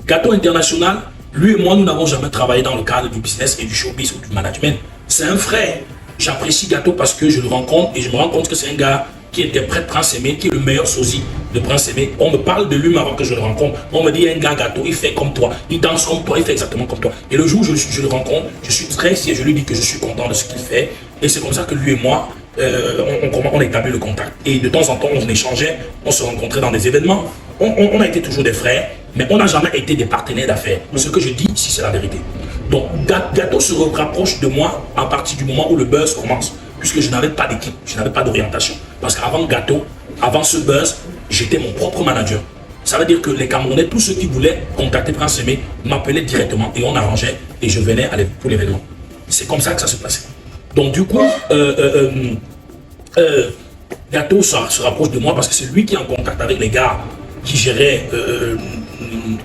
Gâteau International, lui et moi, nous n'avons jamais travaillé dans le cadre du business et du showbiz ou du management. C'est un frère. J'apprécie Gâteau parce que je le rencontre et je me rends compte que c'est un gars qui interprète Prince Aimé, qui est le meilleur sosie de Prince Aimé. On me parle de lui avant que je le rencontre. On me dit, il y a un gars Gâteau, il fait comme toi, il danse comme toi, il fait exactement comme toi. Et le jour où je le rencontre, je suis très fier, je lui dis que je suis content de ce qu'il fait. Et c'est comme ça que lui et moi, on établit le contact. Et de temps en temps, on échangeait, on se rencontrait dans des événements. On a été toujours des frères, mais on n'a jamais été des partenaires d'affaires. Ce que je dis ici, c'est la vérité. Donc, Gâteau se rapproche de moi à partir du moment où le buzz commence. Puisque je n'avais pas d'équipe, je n'avais pas d'orientation. Parce qu'avant Gâteau, avant ce buzz, j'étais mon propre manager. Ça veut dire que les Camerounais, tous ceux qui voulaient contacter Prince Aimé, m'appelaient directement et on arrangeait et je venais pour l'événement. C'est comme ça que ça se passait. Donc du coup, Gâteau se rapproche de moi parce que c'est lui qui est en contact avec les gars qui géraient,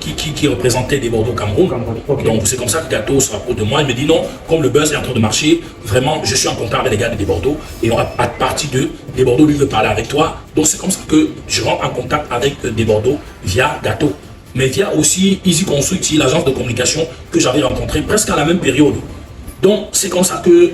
qui représentaient des Bordeaux Cameroun. Okay. Donc c'est comme ça que Gâteau se rapproche de moi. Il me dit non, comme le buzz est en train de marcher, vraiment je suis en contact avec les gars des Bordeaux et à partir de des Bordeaux, lui veut parler avec toi. Donc c'est comme ça que je rentre en contact avec des Bordeaux via Gâteau. Mais via aussi Easy Construct, l'agence de communication que j'avais rencontrée presque à la même période. Donc c'est comme ça que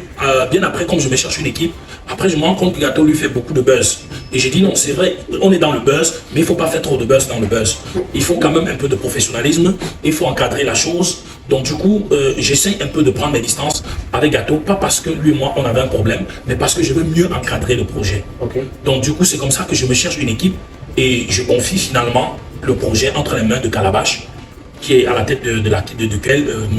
bien après, comme je me cherche une équipe, après je me rends compte que Gâteau lui fait beaucoup de buzz. Et j'ai dit non, c'est vrai, on est dans le buzz, mais il ne faut pas faire trop de buzz dans le buzz. Il faut quand même un peu de professionnalisme, il faut encadrer la chose. Donc du coup, j'essaie un peu de prendre mes distances avec Gâteau, pas parce que lui et moi on avait un problème, mais parce que je veux mieux encadrer le projet. Okay. Donc du coup, c'est comme ça que je me cherche une équipe et je confie finalement le projet entre les mains de Calabash, qui est à la tête de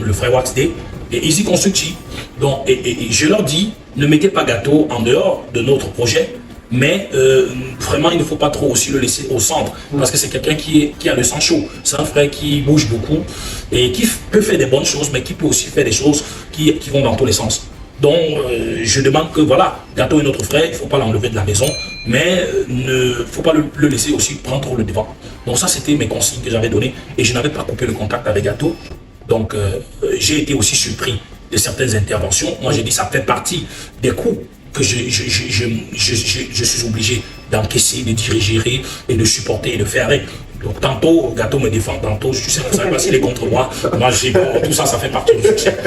le frère Wax Day, et Easy Construct. Donc, et je leur dis, ne mettez pas Gâteau en dehors de notre projet, mais vraiment, il ne faut pas trop aussi le laisser au centre, parce que c'est quelqu'un qui a le sang chaud. C'est un frère qui bouge beaucoup et qui peut faire des bonnes choses, mais qui peut aussi faire des choses qui vont dans tous les sens. Donc, je demande que, voilà, Gâteau est notre frère, il ne faut pas l'enlever de la maison, mais il ne faut pas le laisser aussi prendre trop le devant. Donc ça, c'était mes consignes que j'avais données et je n'avais pas coupé le contact avec Gâteau. Donc, j'ai été aussi surpris de certaines interventions. Moi, j'ai dit ça fait partie des coups que je suis obligé d'encaisser, de diriger et de supporter et de faire. Donc, tantôt, Gâteau me défend, tantôt, je sais pas s'il est contre moi. Moi, j'ai bon, tout ça, ça fait partie du succès.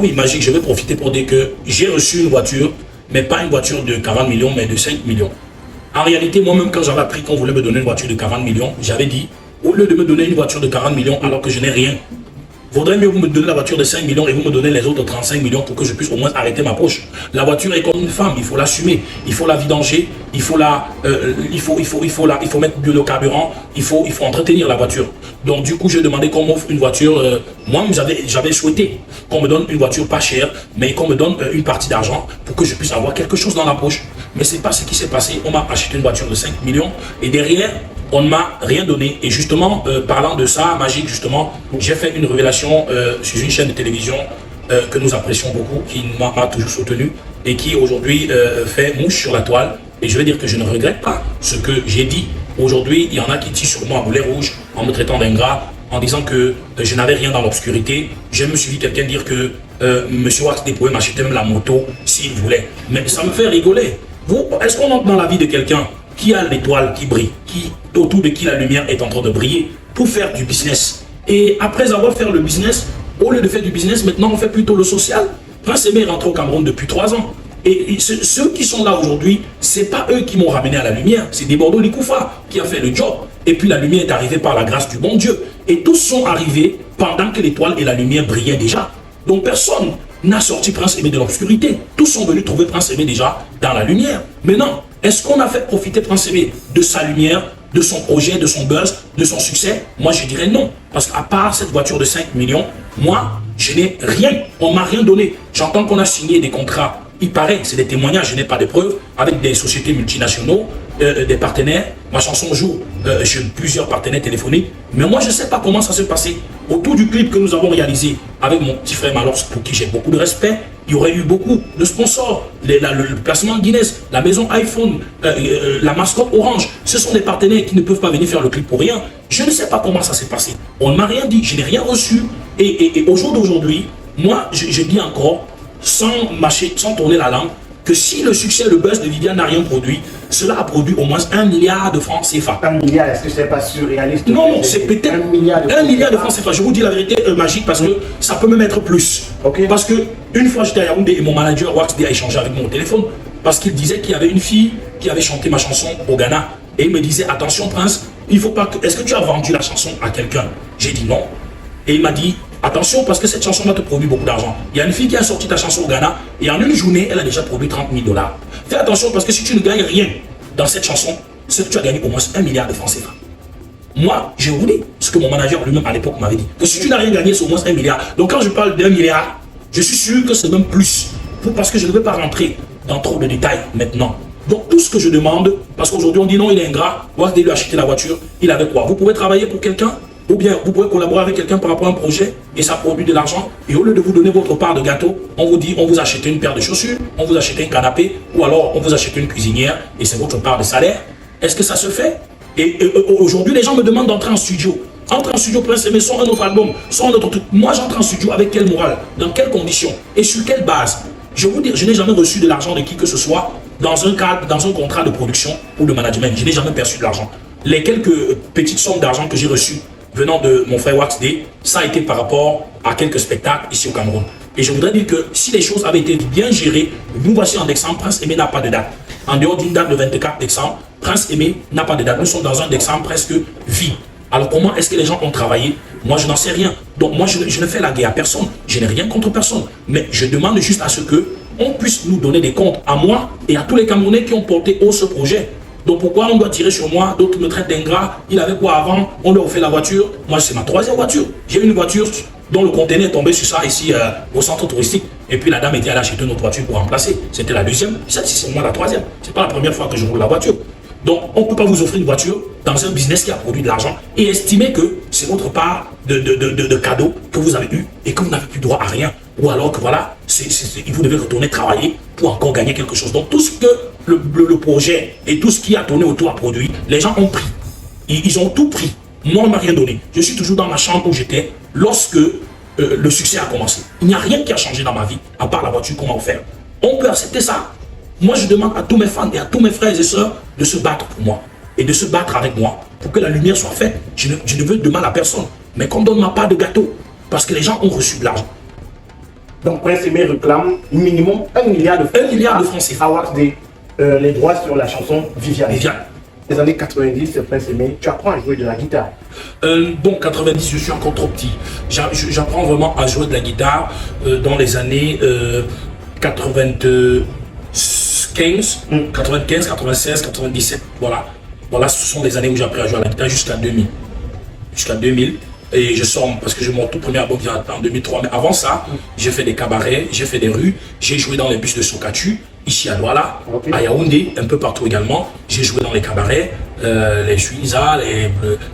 Oui, Magique, je vais profiter pour dire que j'ai reçu une voiture, mais pas une voiture de 40 millions, mais de 5 millions. En réalité, moi-même, quand j'avais appris qu'on voulait me donner une voiture de 40 millions, j'avais dit, au lieu de me donner une voiture de 40 millions alors que je n'ai rien, vaudrait mieux vous me donner la voiture de 5 millions et vous me donnez les autres 35 millions pour que je puisse au moins arrêter ma poche. La voiture est comme une femme, il faut l'assumer, il faut la vidanger, il faut mettre le carburant, il faut entretenir la voiture. Donc du coup, j'ai demandé qu'on m'offre une voiture, moi j'avais souhaité qu'on me donne une voiture pas chère, mais qu'on me donne une partie d'argent pour que je puisse avoir quelque chose dans la poche. Mais c'est pas ce qui s'est passé, on m'a acheté une voiture de 5 millions et derrière, on ne m'a rien donné. Et justement, parlant de ça, Magique, justement, j'ai fait une révélation sur une chaîne de télévision que nous apprécions beaucoup, qui m'a toujours soutenu et qui aujourd'hui fait mouche sur la toile. Et je veux dire que je ne regrette pas ce que j'ai dit. Aujourd'hui, il y en a qui tirent sur moi à boulet rouge en me traitant d'ingrat, en disant que je n'avais rien dans l'obscurité. J'ai me suis vu quelqu'un dire que M. Wax pouvait m'acheter même la moto s'il voulait. Mais ça me fait rigoler. Est-ce qu'on entre dans la vie de quelqu'un qui a l'étoile qui brille, autour de qui la lumière est en train de briller, pour faire du business? Et après avoir fait le business, au lieu de faire du business, maintenant on fait plutôt le social. Prince Aimé est rentré au Cameroun depuis 3 ans. Et ceux qui sont là aujourd'hui, ce n'est pas eux qui m'ont ramené à la lumière, c'est des Bordeaux Likoufa qui a fait le job. Et puis la lumière est arrivée par la grâce du bon Dieu. Et tous sont arrivés pendant que l'étoile et la lumière brillaient déjà. Donc personne n'a sorti Prince Aimé de l'obscurité. Tous sont venus trouver Prince Aimé déjà dans la lumière. Mais non, est-ce qu'on a fait profiter Prince Aimé de sa lumière, de son projet, de son buzz, de son succès? Moi, je dirais non. Parce qu'à part cette voiture de 5 millions, moi, je n'ai rien. On ne m'a rien donné. J'entends qu'on a signé des contrats. Il paraît, c'est des témoignages, je n'ai pas de preuves, avec des sociétés multinationales, des partenaires. Ma chanson joue chez plusieurs partenaires téléphoniques. Mais moi, je ne sais pas comment ça s'est passé. Autour du clip que nous avons réalisé avec mon petit frère Malox, pour qui j'ai beaucoup de respect, il y aurait eu beaucoup de sponsors. Le placement Guinness, la maison iPhone, la mascotte Orange. Ce sont des partenaires qui ne peuvent pas venir faire le clip pour rien. Je ne sais pas comment ça s'est passé. On ne m'a rien dit, je n'ai rien reçu. Et au jour d'aujourd'hui, moi, je dis encore, sans tourner la langue, que si le succès, le buzz de Viviane n'a rien produit, cela a produit au moins 1 milliard de francs CFA. 1 milliard, est-ce que c'est pas surréaliste? Non, non, c'est peut-être 1 milliard de francs CFA. Je vous dis la vérité magique parce que ça peut même être plus. Parce que une fois j'étais à Yaoundé et mon manager Waxday a échangé avec moi au téléphone parce qu'il disait qu'il y avait une fille qui avait chanté ma chanson au Ghana et il me disait attention Prince, il faut pas que... Est-ce que tu as vendu la chanson à quelqu'un? J'ai dit non. Et il m'a dit attention parce que cette chanson va te produire beaucoup d'argent. Il y a une fille qui a sorti ta chanson au Ghana et en une journée, elle a déjà produit 30 000 $. Fais attention parce que si tu ne gagnes rien dans cette chanson, c'est que tu as gagné au moins 1 milliard de francs CFA. Moi, j'ai oublié ce que mon manager lui-même à l'époque m'avait dit. Que si tu n'as rien gagné, c'est au moins 1 milliard. Donc quand je parle d'1 milliard, je suis sûr que c'est même plus. Parce que je ne veux pas rentrer dans trop de détails maintenant. Donc tout ce que je demande, parce qu'aujourd'hui on dit non, il est ingrat, Waxday lui a acheté la voiture, il avait quoi? Vous pouvez travailler pour quelqu'un, ou bien vous pouvez collaborer avec quelqu'un par rapport à un projet et ça produit de l'argent. Et au lieu de vous donner votre part de gâteau, on vous dit on vous achète une paire de chaussures, on vous achète un canapé, ou alors on vous achète une cuisinière et c'est votre part de salaire. Est-ce que ça se fait? Et aujourd'hui les gens me demandent d'entrer en studio. Entre en studio, Prince Aimé, sort un autre album, sort un autre truc. Moi j'entre en studio avec quelle morale? Dans quelles conditions? Et sur quelle base? Je vous dis, je n'ai jamais reçu de l'argent de qui que ce soit dans un cadre, dans un contrat de production ou de management. Je n'ai jamais perçu de l'argent. Les quelques petites sommes d'argent que j'ai reçues venant de mon frère Waxday, ça a été par rapport à quelques spectacles ici au Cameroun. Et je voudrais dire que si les choses avaient été bien gérées, nous voici en décembre, Prince Aimé n'a pas de date. En dehors d'une date de 24 décembre, Prince Aimé n'a pas de date. Nous sommes dans un décembre presque vide. Alors comment est-ce que les gens ont travaillé? Moi je n'en sais rien. Donc moi je ne fais la guerre à personne. Je n'ai rien contre personne. Mais je demande juste à ce que on puisse nous donner des comptes à moi et à tous les Camerounais qui ont porté haut ce projet. Donc pourquoi on doit tirer sur moi? D'autres me traitent d'ingrat. Il avait quoi avant? On leur fait la voiture. Moi c'est ma 3e voiture. J'ai une voiture dont le conteneur est tombé sur ça ici au centre touristique. Et puis la dame était allée acheter une autre voiture pour remplacer. C'était la 2e. Celle-ci c'est moi la 3e. C'est pas la première fois que je roule la voiture. Donc, on ne peut pas vous offrir une voiture dans un business qui a produit de l'argent et estimer que c'est votre part de cadeau que vous avez eu et que vous n'avez plus droit à rien. Ou alors que voilà, vous devez retourner travailler pour encore gagner quelque chose. Donc, tout ce que le projet et tout ce qui a tourné autour a produit, les gens ont pris. Ils ont tout pris. Moi, on ne m'a rien donné. Je suis toujours dans ma chambre où j'étais lorsque le succès a commencé. Il n'y a rien qui a changé dans ma vie à part la voiture qu'on m'a offerte. On peut accepter ça. Moi, je demande à tous mes fans et à tous mes frères et sœurs de se battre pour moi et de se battre avec moi pour que la lumière soit faite. Je ne veux de mal à personne, mais qu'on donne ma part de gâteau parce que les gens ont reçu de l'argent. Donc, Prince Aimé réclame minimum 1 milliard de francs. 1 milliard de francs CFA. À Waxday, les droits sur la chanson Viviane. Viviane. Les années 90, Prince Aimé, tu apprends à jouer de la guitare. Bon, 90, je suis encore trop petit. J'apprends vraiment à jouer de la guitare dans les années 95, 96, 97, voilà. Voilà, ce sont les années où j'ai appris à jouer à la guitare jusqu'à 2000. Jusqu'à 2000. Et je sors, parce que j'ai mon tout premier album qui est en 2003. Mais avant ça, j'ai fait des cabarets, j'ai fait des rues, j'ai joué dans les bus de Sokatu, ici à Douala, à Yaoundé, un peu partout également. J'ai joué dans les cabarets, les Chuisa, les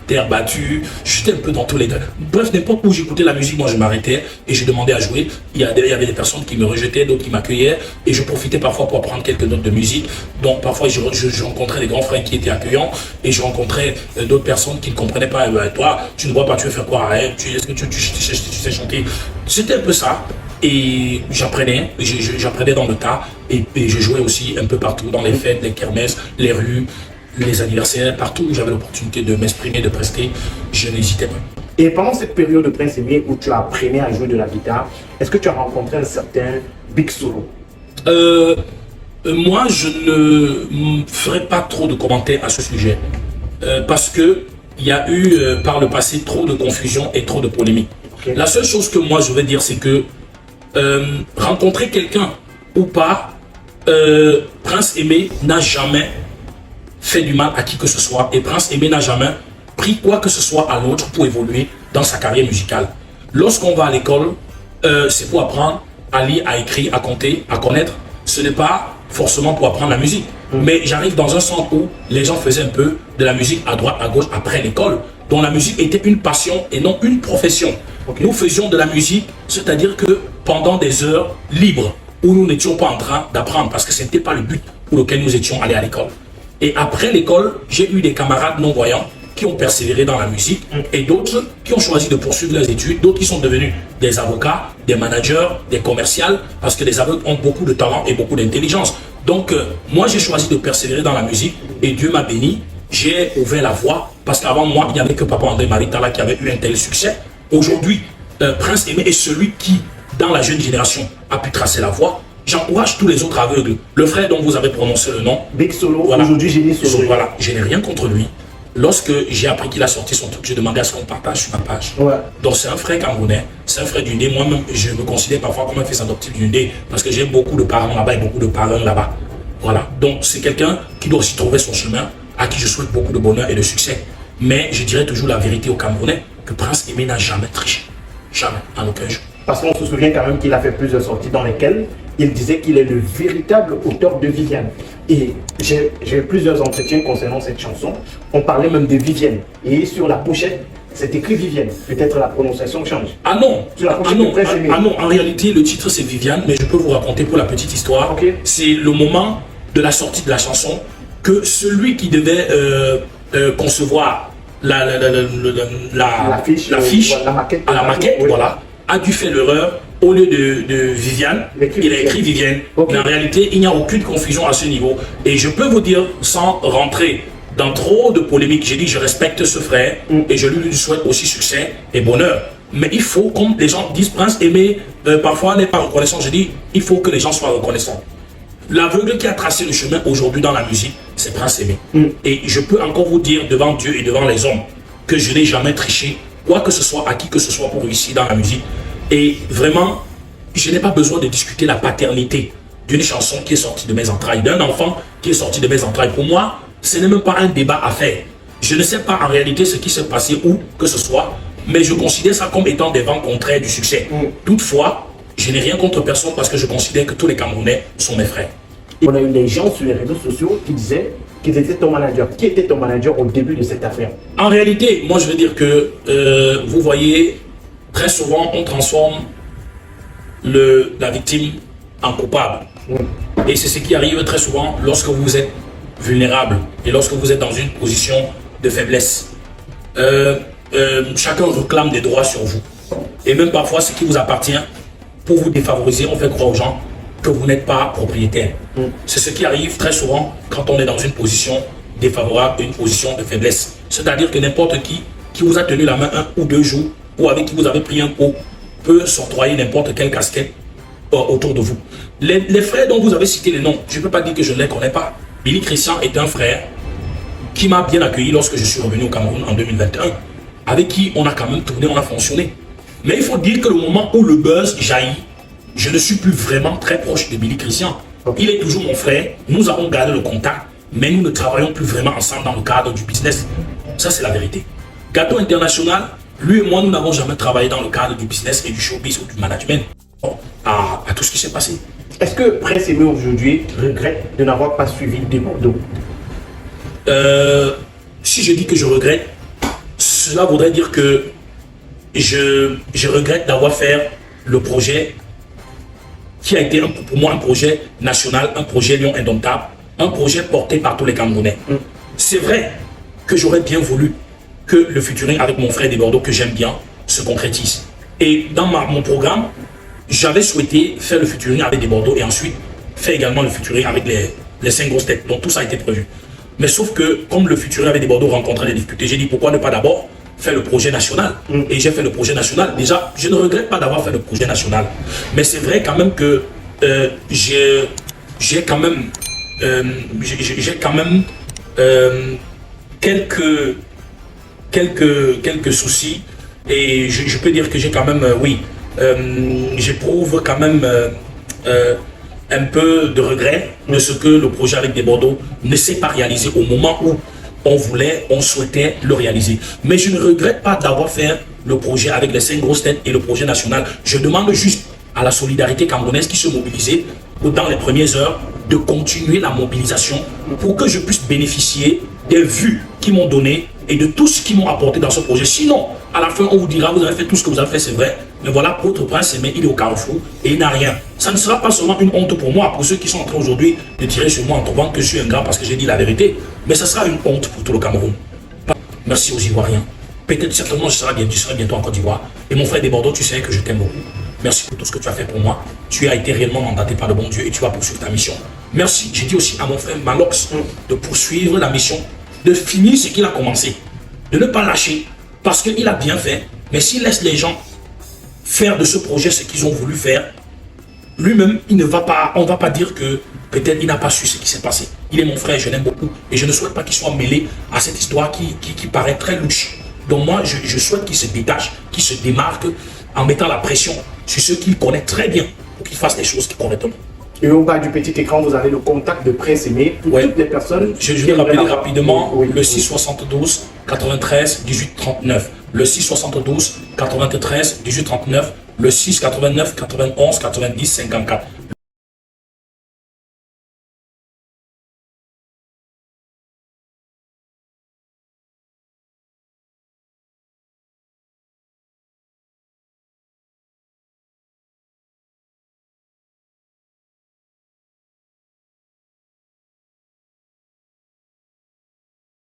Terres battues, j'étais un peu dans tous les... Bref, n'importe où j'écoutais la musique, moi je m'arrêtais et je demandais à jouer. Il y avait des personnes qui me rejetaient, d'autres qui m'accueillaient et je profitais parfois pour apprendre quelques notes de musique. Donc parfois je rencontrais des grands frères qui étaient accueillants et je rencontrais d'autres personnes qui ne comprenaient pas. Toi, tu ne vois pas, tu veux faire quoi? Est-ce que tu sais chanter? C'était un peu ça. Et j'apprenais dans le tas et je jouais aussi un peu partout, dans les fêtes, les kermesses, les rues, les anniversaires, partout où j'avais l'opportunité de m'exprimer, de prester, je n'hésitais pas. Et pendant cette période de Prince Aimé où tu apprenais à jouer de la guitare, est-ce que tu as rencontré un certain Big Solo? Moi, je ne ferai pas trop de commentaires à ce sujet parce que il y a eu par le passé trop de confusion et trop de polémiques. Okay. La seule chose que moi je vais dire, c'est que rencontrer quelqu'un ou pas, Prince Aimé n'a jamais fait du mal à qui que ce soit et Prince Aimé n'a jamais pris quoi que ce soit à l'autre pour évoluer dans sa carrière musicale. Lorsqu'on va à l'école, c'est pour apprendre à lire, à écrire, à compter, à connaître. Ce n'est pas forcément pour apprendre la musique. Mais j'arrive dans un centre où les gens faisaient un peu de la musique à droite, à gauche, après l'école, dont la musique était une passion et non une profession. Okay. Nous faisions de la musique, c'est-à-dire que pendant des heures libres, où nous n'étions pas en train d'apprendre, parce que ce n'était pas le but pour lequel nous étions allés à l'école. Et après l'école, j'ai eu des camarades non-voyants qui qui ont persévéré dans la musique et d'autres qui ont choisi de poursuivre leurs études, d'autres qui sont devenus des avocats, des managers, des commerciaux, parce que les aveugles ont beaucoup de talent et beaucoup d'intelligence. Donc, moi, j'ai choisi de persévérer dans la musique et Dieu m'a béni. J'ai ouvert la voie parce qu'avant moi, il n'y avait que Papa André Maritala qui avait eu un tel succès. Aujourd'hui, Prince Aimé est celui qui, dans la jeune génération, a pu tracer la voie. J'encourage tous les autres aveugles. Le frère dont vous avez prononcé le nom, Big Solo, voilà. Aujourd'hui Génie Solo. Voilà, je n'ai rien contre lui. Lorsque j'ai appris qu'il a sorti son truc, j'ai demandé à ce qu'on partage sur ma page. Ouais. Donc c'est un frère camerounais, c'est un frère du Ndé. Moi-même, je me considère parfois comme un fils adoptif du Ndé parce que j'ai beaucoup de parents là-bas et beaucoup de parents là-bas. Voilà, donc c'est quelqu'un qui doit aussi trouver son chemin, à qui je souhaite beaucoup de bonheur et de succès. Mais je dirais toujours la vérité aux Camerounais, que Prince Aimé n'a jamais triché. Jamais, en aucun jour. Parce qu'on se souvient quand même qu'il a fait plusieurs sorties dans lesquelles il disait qu'il est le véritable auteur de Viviane. Et j'ai eu plusieurs entretiens concernant cette chanson. On parlait même de Vivienne. Et sur la pochette, c'est écrit Vivienne. Peut-être la prononciation change. Ah non, Sur la pochette de Prince Aimé. ah non, en réalité, le titre c'est Viviane, mais je peux vous raconter pour la petite histoire. Ok. C'est le moment de la sortie de la chanson que celui qui devait concevoir l'affiche la maquette, à la maquette, oui. voilà, a dû faire l'erreur. Au lieu de Viviane, il a écrit Vivienne. Ok. Mais en réalité, il n'y a aucune confusion à ce niveau. Et je peux vous dire, sans rentrer dans trop de polémiques, j'ai dit que je respecte ce frère et je lui souhaite aussi succès et bonheur. Mais il faut, comme les gens disent, Prince Aimé, parfois n'est pas reconnaissant, je dis, il faut que les gens soient reconnaissants. L'aveugle qui a tracé le chemin aujourd'hui dans la musique, c'est Prince Aimé. Et je peux encore vous dire devant Dieu et devant les hommes que je n'ai jamais triché, quoi que ce soit, à qui que ce soit pour réussir dans la musique. Et vraiment, je n'ai pas besoin de discuter la paternité d'une chanson qui est sortie de mes entrailles, d'un enfant qui est sorti de mes entrailles. Pour moi, ce n'est même pas un débat à faire. Je ne sais pas en réalité ce qui s'est passé où que ce soit, mais je considère ça comme étant des vents contraires du succès. Toutefois, je n'ai rien contre personne parce que je considère que tous les Camerounais sont mes frères. On a eu des gens sur les réseaux sociaux qui disaient qu'ils étaient ton manager. Qui était ton manager au début de cette affaire? En réalité, moi je veux dire que, vous voyez, très souvent on transforme la victime en coupable. Et c'est ce qui arrive très souvent lorsque vous êtes vulnérable et lorsque vous êtes dans une position de faiblesse. Chacun réclame des droits sur vous. Et même parfois ce qui vous appartient, pour vous défavoriser, on fait croire aux gens que vous n'êtes pas propriétaire. C'est ce qui arrive très souvent quand on est dans une position défavorable, une position de faiblesse. C'est-à-dire que n'importe qui vous a tenu la main 1 ou 2 jours, ou avec qui vous avez pris un pot, peut s'octroyer n'importe quelle casquette autour de vous. Les frères dont vous avez cité les noms, je ne peux pas dire que je ne les connais pas. Billy Christian est un frère qui m'a bien accueilli lorsque je suis revenu au Cameroun en 2021, avec qui on a quand même tourné, on a fonctionné. Mais il faut dire que le moment où le buzz jaillit, je ne suis plus vraiment très proche de Billy Christian. Il est toujours mon frère, nous avons gardé le contact, mais nous ne travaillons plus vraiment ensemble dans le cadre du business. Ça, c'est la vérité. Gâteau International, lui et moi, nous n'avons jamais travaillé dans le cadre du business et du showbiz ou du management à tout ce qui s'est passé. Est-ce que Prince Aimé aujourd'hui regrette de n'avoir pas suivi des Bordeaux? Si je dis que je regrette, cela voudrait dire que je regrette d'avoir fait le projet qui a été pour moi un projet national, un projet Lion Indomptable, un projet porté par tous les Camerounais. C'est vrai que j'aurais bien voulu que le featuring avec mon frère des Bordeaux, que j'aime bien, se concrétise. Et dans mon programme, j'avais souhaité faire le featuring avec des Bordeaux et ensuite faire également le featuring avec les 5 grosses têtes. Donc tout ça a été prévu. Mais sauf que comme le featuring avec des Bordeaux rencontrait des difficultés, j'ai dit pourquoi ne pas d'abord faire le projet national. Et j'ai fait le projet national. Déjà, je ne regrette pas d'avoir fait le projet national. Mais c'est vrai quand même que j'ai quand même quelques soucis. Et je peux dire que j'ai quand même, j'éprouve quand même un peu de regret de ce que le projet avec des Bordeaux ne s'est pas réalisé au moment où on souhaitait le réaliser. Mais je ne regrette pas d'avoir fait le projet avec les 5 grosses têtes et le projet national. Je demande juste à la solidarité camerounaise qui se mobilisait dans les premières heures de continuer la mobilisation pour que je puisse bénéficier des vues qu'ils m'ont données et de tout ce qu'ils m'ont apporté dans ce projet. Sinon, à la fin, on vous dira, vous avez fait tout ce que vous avez fait, c'est vrai, mais voilà, votre Prince Aimé, il est au carrefour et il n'a rien. Ça ne sera pas seulement une honte pour moi, pour ceux qui sont en train aujourd'hui de tirer sur moi en trouvant que je suis un grand parce que j'ai dit la vérité, mais ça sera une honte pour tout le Cameroun. Merci aux Ivoiriens. Peut-être, certainement, je serai bientôt en Côte d'Ivoire. Et mon frère des Bordeaux, tu sais que je t'aime beaucoup. Merci pour tout ce que tu as fait pour moi. Tu as été réellement mandaté par le bon Dieu et tu vas poursuivre ta mission. Merci. J'ai dit aussi à mon frère Malox de poursuivre la mission, de finir ce qu'il a commencé, de ne pas lâcher, parce qu'il a bien fait. Mais s'il laisse les gens faire de ce projet ce qu'ils ont voulu faire, lui-même, il ne va pas, on ne va pas dire que peut-être il n'a pas su ce qui s'est passé. Il est mon frère, je l'aime beaucoup et je ne souhaite pas qu'il soit mêlé à cette histoire qui paraît très louche. Donc moi, je souhaite qu'il se détache, qu'il se démarque en mettant la pression sur ceux qu'il connaît très bien pour qu'il fasse les choses correctement. Et au bas du petit écran, vous avez le contact de presse aimé pour toutes les personnes. Je vais rappeler rapidement le 672 93 18 39, le 672 93 18 39, le 6 89 91 90 54.